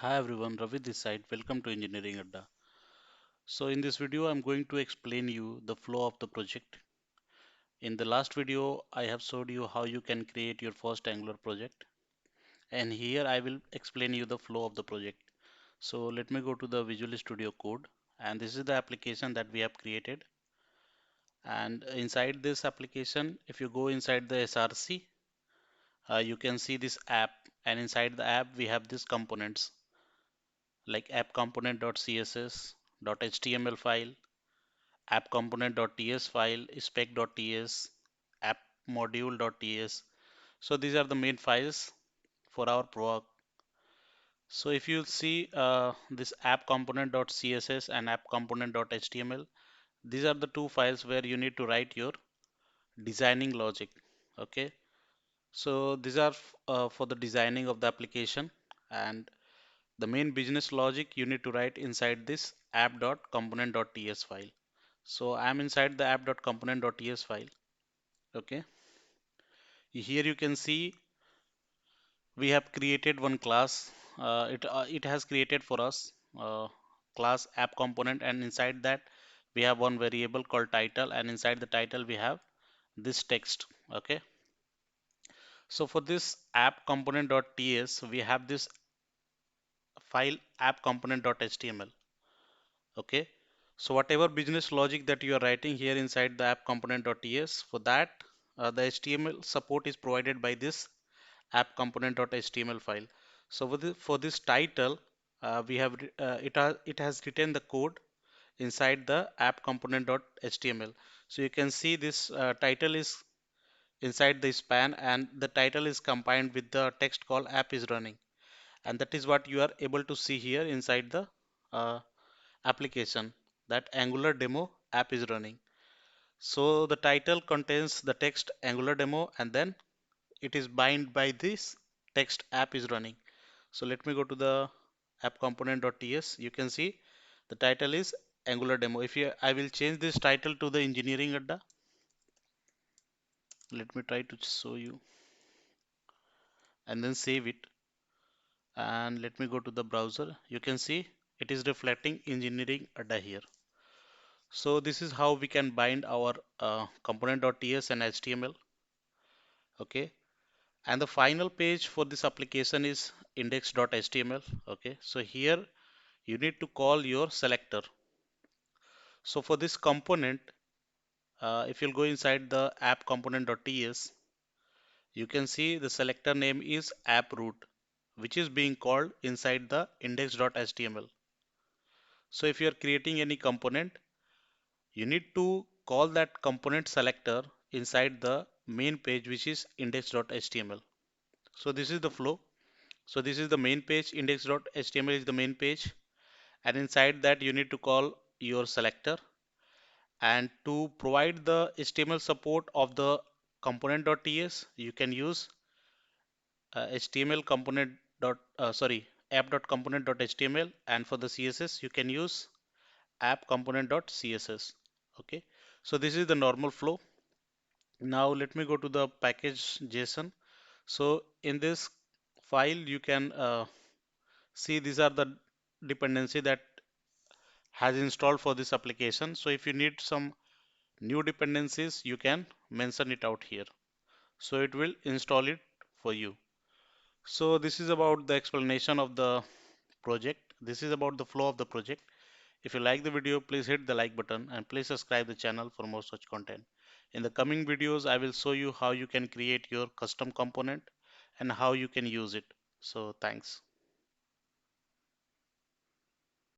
Hi everyone, Ravi this side. Welcome to Engineering Adda. So in this video, I'm going to explain you the flow of the project. In the last video, I have showed you how you can create your first Angular project, and here I will explain you the flow of the project. So let me go to the Visual Studio Code, and this is the application that we have created. And inside this application, if you go inside the SRC, you can see this app, and inside the app we have these components like app component.css, .html file, app component.ts file, spec.ts, app module.ts. So these are the main files for our project. So if you see this app component.css and app component.html, these are the two files where you need to write your designing logic. Okay, so these are for the designing of the application, and the main business logic you need to write inside this app.component.ts file. So I'm inside the app.component.ts file. Okay, here you can see we have created one class. It has created for us class app component, and inside that we have one variable called title, and inside the title we have this text. Okay, so for this app component.ts we have this file app component.html. Okay, so whatever business logic that you are writing here inside the app component.ts, for that the HTML support is provided by this app component.html file. So for this title, we have it has written the code inside the app component.html. So you can see this title is inside the span, and the title is combined with the text called app is running, and that is what you are able to see here inside the uh, application, that Angular demo app is running. So the title contains the text Angular demo, and then it is bind by this text app is running. So let me go to the app component.ts. You can see the title is Angular demo. If you, I will change this title to the engineering adda. Let me try to show you and then save it. And let me go to the browser. You can see it is reflecting engineering adda here. So this is how we can bind our component.ts and HTML. Okay. And the final page for this application is index.html. Okay. So here you need to call your selector. So for this component, if you'll go inside the app component.ts, you can see the selector name is app root, which is being called inside the index.html. So if you are creating any component, you need to call that component selector inside the main page, which is index.html. So this is the flow. So this is the main page, index.html is the main page, and inside that you need to call your selector. And to provide the HTML support of the component.ts, you can use HTML component dot sorry app.component.html, and for the CSS you can use app component.css. Okay, so this is the normal flow. Now let me go to the package JSON. So in this file you can see these are the dependency that has installed for this application. So if you need some new dependencies, you can mention it out here. So it will install it for you. So this is about the explanation of the project. This is about the flow of the project. If you like the video, please hit the like button and please subscribe the channel for more such content. In the coming videos, I will show you how you can create your custom component and how you can use it. So thanks.